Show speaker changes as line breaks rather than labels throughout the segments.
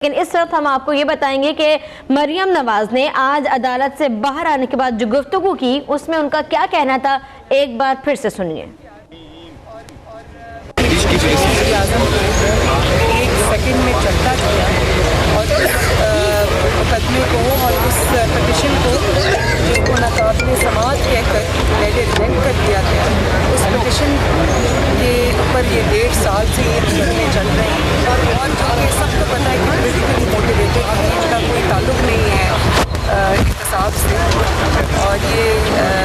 लेकिन इस वक्त हम आपको ये बताएंगे कि मरियम नवाज ने आज अदालत से बाहर आने के बाद जो गुफ्तगू की उसमें उनका क्या कहना था, एक बार फिर से सुनिए।
एक सेकंड में चलता किया और उस मुकदमे को और उस पिटिशन को जिनको नाकाबिल समाअत कहकर पहले रिजेक्ट कर दिया गया, उस पिटिशन के ऊपर ये 1.5 साल से ये मुकदमे चल रहे हैं और जो कि सबको पता है कि पॉलिटिकली मोटिवेटेड है, इनका कोई ताल्लुक नहीं है एहतसाब से और ये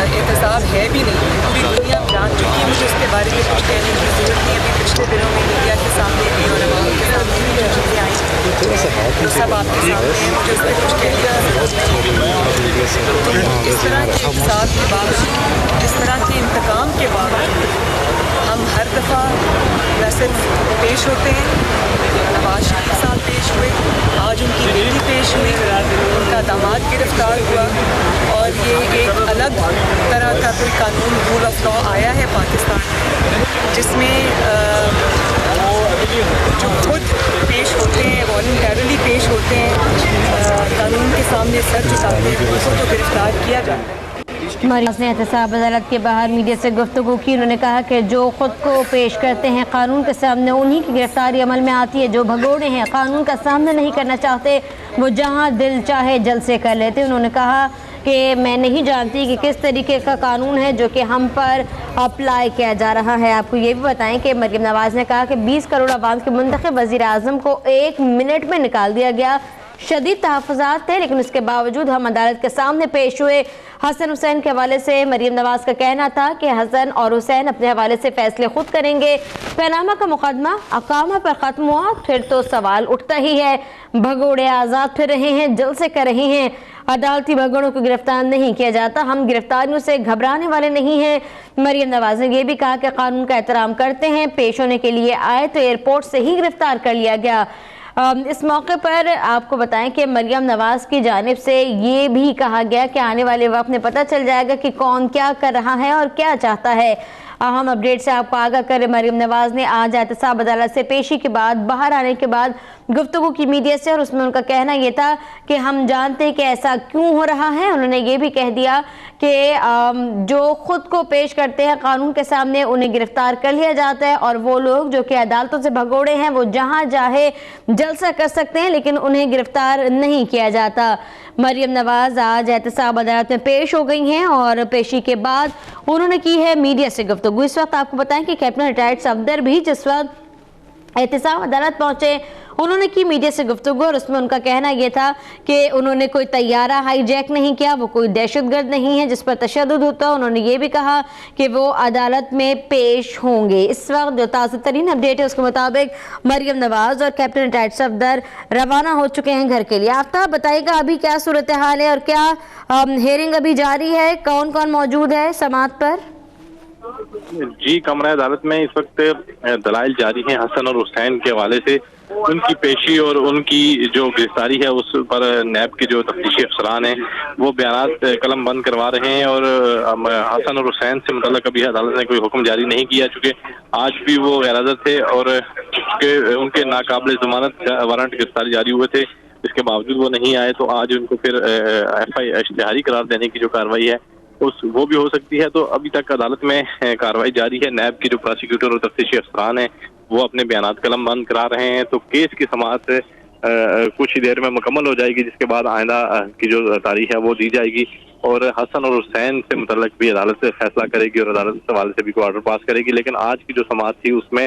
एहतसाब है भी नहीं, पूरी दुनिया जान चुकी है। मुझे इसके बारे में कुछ कहने की जरूरत नहीं। अभी पिछले दिनों में मीडिया के सामने भी और आवाम के सामने भी जो चीज़ें आई तो सब आपके सामने हैं, मुझे उस पर कुछ कहने की जरूरत नहीं। इस तरह के एहसास के बावजूद, इस तरह के इंतकाम के बावजूद हम हर दफ़ा न सिर्फ पेश होते हैं, नवाज शरीफ के साथ पेश हुए, आज उनकी बेटी पेश हुई, उनका दामाद गिरफ्तार हुआ और ये एक अलग तरह का कोई कानून रूल ऑफ लॉ आया है पाकिस्तान में, जिसमें जो खुद पेश होते हैं, वॉलंटरली पेश होते हैं, कानून के सामने सर झुकाते हैं, उनको तो गिरफ्तार किया जाता है।
मरियम ने एहतसाब अदालत के बाहर मीडिया से गुफ्तगू की। उन्होंने कहा कि जो खुद को पेश करते हैं कानून के सामने उन्हीं की गिरफ्तारी अमल में आती है, जो भगोड़े हैं कानून का सामना नहीं करना चाहते वो जहां दिल चाहे जलसे कर लेते। उन्होंने कहा कि मैं नहीं जानती कि किस तरीके का कानून है जो कि हम पर अप्लाई किया जा रहा है। आपको ये भी बताएं कि मरियम नवाज ने कहा कि 20 करोड़ अवाम के मुंतखब वज़ीर आज़म को 1 मिनट में निकाल दिया गया, शदीद तहफ़्फ़ुज़ात थे लेकिन उसके बावजूद हम अदालत के सामने पेश हुए। हसन हुसैन के हवाले से मरियम नवाज का कहना था कि हसन और हुसैन अपने हवाले से फैसले खुद करेंगे। पनामा का मुकदमा अकामा पर ख़त्म हुआ फिर तो सवाल उठता ही है, भगोड़े आज़ाद फिर रहे हैं, जलसे कर रहे हैं, अदालती भगोड़ों को गिरफ्तार नहीं किया जाता, हम गिरफ्तारियों से घबराने वाले नहीं हैं। मरियम नवाज ने यह भी कहा कि कानून का एहतराम करते हैं, पेश होने के लिए आए तो एयरपोर्ट से ही गिरफ्तार कर लिया गया। इस मौके पर आपको बताएं कि मरियम नवाज की जानिब से ये भी कहा गया कि आने वाले वक्त में पता चल जाएगा कि कौन क्या कर रहा है और क्या चाहता है। अहम अपडेट से आपको आगाह करें, मरियम नवाज ने आज एहतसाब अदालत से पेशी के बाद बाहर आने के बाद गुफ्तगू की मीडिया से और उसमें उनका कहना यह था कि हम जानते हैं कि ऐसा क्यों हो रहा है। उन्होंने ये भी कह दिया कि जो खुद को पेश करते हैं कानून के सामने उन्हें गिरफ्तार कर लिया जाता है और वो लोग जो कि अदालतों से भगोड़े हैं वो जहां चाहे जलसा कर सकते हैं लेकिन उन्हें गिरफ्तार नहीं किया जाता। मरियम नवाज आज एहतसाब अदालत में पेश हो गई हैं और पेशी के बाद उन्होंने की है मीडिया से गुफ्तगू। इस वक्त आपको बताएं कि कैप्टन रिटायर्ड सफदर भी जिस वक्त एहतसाब अदालत पहुंचे उन्होंने की मीडिया से गुफ्तगू और उसमें उनका कहना यह था कि उन्होंने कोई तैयारा हाईजैक नहीं किया, वो कोई दहशतगर्द नहीं है जिस पर तशद्दुद होता। उन्होंने ये भी कहा कि वो अदालत में पेश होंगे। इस वक्त जो ताज़ा तरीन अपडेट है उसके मुताबिक मरियम नवाज और कैप्टन रिटायर्ड सफदर रवाना हो चुके हैं घर के लिए। आफ्ताब बताइएगा अभी क्या सूरत हाल है और क्या हेयरिंग अभी जारी है, कौन कौन मौजूद है समाअत पर?
जी, कमरा अदालत में इस वक्त दलाइल जारी हैं हसन और हुसैन के हवाले से। उनकी पेशी और उनकी जो गिरफ्तारी है उस पर नैब के जो तफ्तीशी अफसरान हैं वो बयानात कलम बंद करवा रहे हैं और हसन और हुसैन से मुतल्लिक़ अभी अदालत ने कोई हुक्म जारी नहीं किया, चूँकि आज भी वो गैरहाज़िर थे और उनके नाकाबिल ज़मानत वारंट गिरफ्तारी जारी हुए थे, इसके बावजूद वो नहीं आए तो आज उनको फिर FI इश्तिहारी करार देने की जो कार्रवाई है वो भी हो सकती है। तो अभी तक अदालत में कार्रवाई जारी है। नैब की जो प्रोसिक्यूटर और तफ्तीशी अफसरान हैं वो अपने बयानात कलम बंद करा रहे हैं, तो केस की समाअत कुछ ही देर में मुकम्मल हो जाएगी, जिसके बाद आइंदा की जो तारीख है वो दी जाएगी और हसन और हुसैन से मुतल्लिक़ भी अदालत से फैसला करेगी और अदालत के हवाले से भी कोई ऑर्डर पास करेगी। लेकिन आज की जो समाअत थी उसमें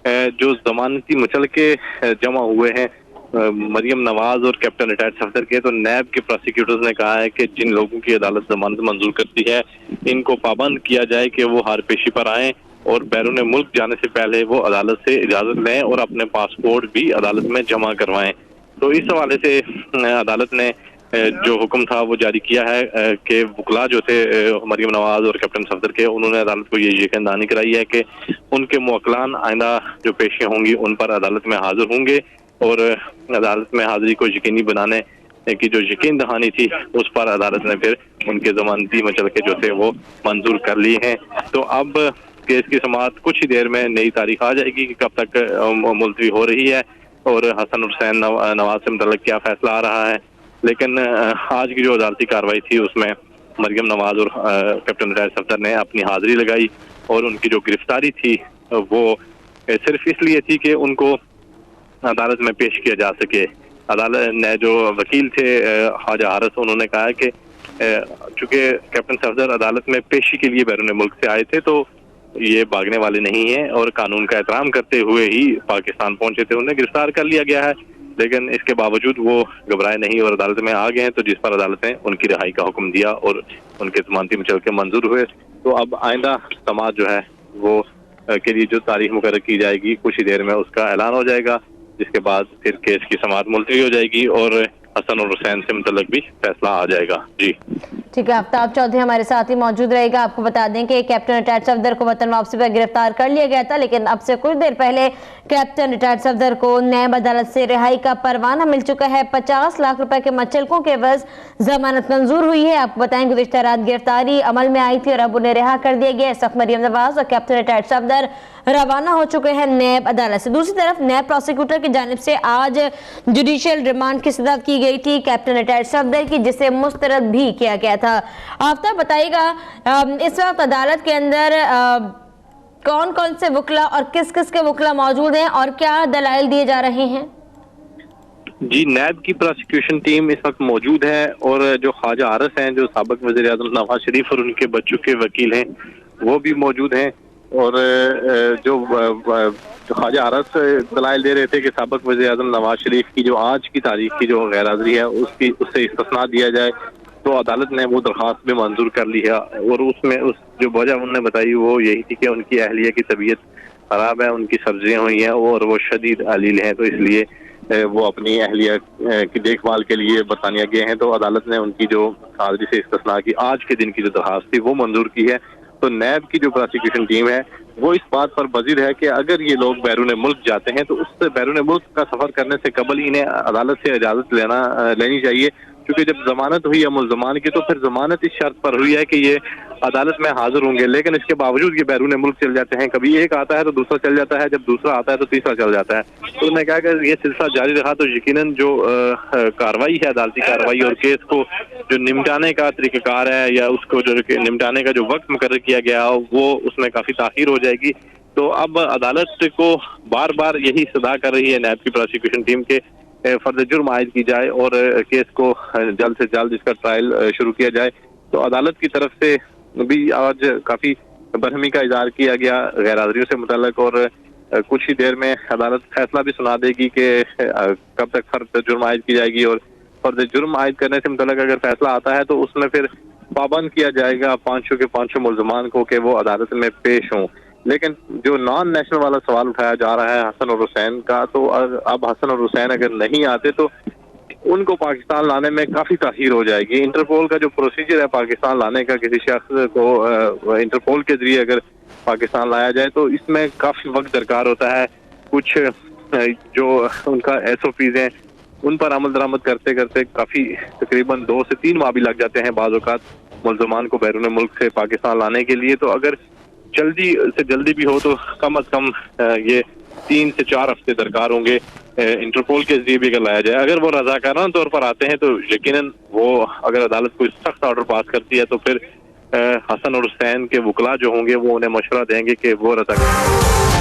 जो जमानती मुचलके जमा हुए हैं मरियम नवाज और कैप्टन रिटायर्ड सफदर के, तो नैब के प्रोसिक्यूटर्स ने कहा है कि जिन लोगों की अदालत जमानत मंजूर करती है इनको पाबंद किया जाए कि वो हार पेशी पर आएँ और बैरून मुल्क जाने से पहले वो अदालत से इजाज़त लें और अपने पासपोर्ट भी अदालत में जमा करवाएं। तो इस हवाले से अदालत ने जो हुक्म था वो जारी किया है कि वकला जो थे मरियम नवाज और कैप्टन सफदर के, उन्होंने अदालत को ये यकीनदहानी कराई है कि उनके मुवक्किलान आइंदा जो पेशियाँ होंगी उन पर अदालत में हाजिर होंगे और अदालत में हाजिरी को यकीनी बनाने की जो यकीन दहानी थी उस पर अदालत ने फिर उनके जमानती मचलके जो थे वो मंजूर कर लिए हैं। तो अब केस की समाअत कुछ ही देर में नई तारीख आ जाएगी कि कब तक मुलतवी हो रही है। और हसन और हुसैन नवाज से मुतल्लिक क्या फैसला आ रहा है। लेकिन आज की जो अदालती कार्रवाई थी उसमें मरियम नवाज और कैप्टन रिटायर्ड सफदर ने अपनी हाजिरी लगाई और उनकी जो गिरफ्तारी थी वो सिर्फ इसलिए थी कि उनको अदालत में पेश किया जा सके। अदालत ने जो वकील थे ख्वाजा हारिस, उन्होंने कहा कि चूंकि कैप्टन सफदर अदालत में पेशी के लिए बैरून मुल्क से आए थे तो ये भागने वाले नहीं हैं और कानून का एहतराम करते हुए ही पाकिस्तान पहुंचे थे। उन्हें गिरफ्तार कर लिया गया है, लेकिन इसके बावजूद वो घबराए नहीं और अदालत में आ गए हैं, तो जिस पर अदालत ने उनकी रिहाई का हुक्म दिया और उनके जमानती मुचलके मंजूर हुए। तो अब आइंदा समाज जो है वो के लिए जो तारीख मुकर्रर की जाएगी कुछ ही देर में उसका ऐलान हो जाएगा, जिसके बाद फिर केस की समाअत मुलतवी हो जाएगी और हसन और हुसैन से मुतल्लिक भी फैसला आ जाएगा। जी
ठीक है, आफ्ताब चौधरी हमारे साथ ही मौजूद रहेगा। आपको बता दें कि कैप्टन रिटायर्ड सफदर को वतन वापसी पर गिरफ्तार कर लिया गया था, लेकिन अब से कुछ देर पहले कैप्टन रिटायर्ड सफदर को नैब अदालत से रिहाई का परवाना मिल चुका है। 50 लाख रुपए के मचलकों के एवज जमानत मंजूर हुई है। आपको बताएं गुज़िश्ता रात गिरफ्तारी अमल में आई थी और अब उन्हें रिहा कर दिया गया। इस वक्त मरियम नवाज और कैप्टन रिटायर्ड सफदर रवाना हो चुके हैं नैब अदालत से। दूसरी तरफ नैब प्रोसिक्यूटर की जानिब से आज जुडिशियल रिमांड की सदात की गई थी कैप्टन रिटायर्ड सफदर की, जिसे मुस्तरद भी किया गया था। आफ्ताब बताइएगा इस वक्त अदालत के अंदर कौन कौन से वकला और किस किस के वकला मौजूद हैं और क्या दलाइल दिए जा रहे हैं?
जी, नैब की प्रोसिक्यूशन टीम इस वक्त मौजूद है और जो ख्वाजा हारिस हैं जो साबिक वज़ीर आज़म नवाज शरीफ और उनके बच्चों के वकील हैं वो भी मौजूद हैं। और जो ख्वाजा हारिस दलाइल दे रहे थे कि साबिक वज़ीर आज़म नवाज शरीफ की जो आज की तारीख की जो गैर हाज़िरी है उससे इस्तिस्ना दिया जाए, तो अदालत ने वो दरख्वास्त भी मंजूर कर ली है। और उसमें उस जो वजह उन्होंने बताई वो यही थी कि उनकी अहलिया की तबीयत खराब है, उनकी सर्जरियाँ हुई हैं और वो शदीद अलील हैं, तो इसलिए वो अपनी अहलिया की देखभाल के लिए बरतानिया गए हैं। तो अदालत ने उनकी जो हाजिरी से इस्तिस्ना की आज के दिन की जो दरख्वास्त थी वो मंजूर की है। तो नैब की जो प्रोसिक्यूशन टीम है वो इस बात पर बजीर है कि अगर ये लोग बैरून मुल्क जाते हैं तो उससे बैरून मुल्क का सफर करने से कबल इन्हें अदालत से इजाजत लेनी चाहिए, क्योंकि जब जमानत हुई है मुल्ज़मान की तो फिर जमानत इस शर्त पर हुई है कि ये अदालत में हाजिर होंगे, लेकिन इसके बावजूद ये बैरून मुल्क चल जाते हैं। कभी एक आता है तो दूसरा चल जाता है, जब दूसरा आता है तो तीसरा चल जाता है। तो उन्होंने कहा कि ये सिलसिला जारी रहा तो यकीनन जो कार्रवाई है अदालती कार्रवाई और केस को जो निपटाने का तरीक़ाकार है या उसको जो निपटाने का जो वक्त मुकर्रर किया गया वो उसमें काफ़ी ताख़ीर हो जाएगी। तो अब अदालत को बार बार यही सदा कर रही है नैब की प्रोसिक्यूशन टीम के फर्द जुर्म आयद की जाए और केस को जल्द से जल्द इसका ट्रायल शुरू किया जाए। तो अदालत की तरफ से भी आज काफ़ी बरहमी का इजहार किया गया गैर हाज़िरियों से मुतल्लिक और कुछ ही देर में अदालत फैसला भी सुना देगी कि कब तक फर्द जुर्म आयद की जाएगी। और फर्द जुर्म आयद करने से मुतल्लिक अगर फैसला आता है तो उसमें फिर पाबंद किया जाएगा पांचों के पांचों मुल्ज़मान को कि वो अदालत में पेश हों। लेकिन जो नॉन नेशनल वाला सवाल उठाया जा रहा है हसन और हुसैन का, तो अब हसन और हुसैन अगर नहीं आते तो उनको पाकिस्तान लाने में काफ़ी ताख़ीर हो जाएगी। इंटरपोल का जो प्रोसीजर है पाकिस्तान लाने का, किसी शख्स को इंटरपोल के जरिए अगर पाकिस्तान लाया जाए तो इसमें काफ़ी वक्त दरकार होता है। कुछ जो उनका SOPs हैं उन पर अमल दरामद करते करते काफ़ी तकरीबन 2 से 3 माह भी लग जाते हैं बाज़ औक़ात मुल्ज़मान को बैरून मुल्क से पाकिस्तान लाने के लिए। तो अगर जल्दी से जल्दी भी हो तो कम अज़ कम ये 3 से 4 हफ्ते दरकार होंगे इंटरपोल के जरिए भी अगर लाया जाए। अगर वो रज़ाकाराना तौर पर आते हैं तो यकीनन वो अगर अदालत कोई सख्त ऑर्डर पास करती है तो फिर हसन और हुसैन के वकला जो होंगे वो उन्हें मशवरा देंगे कि वो रज़ाकार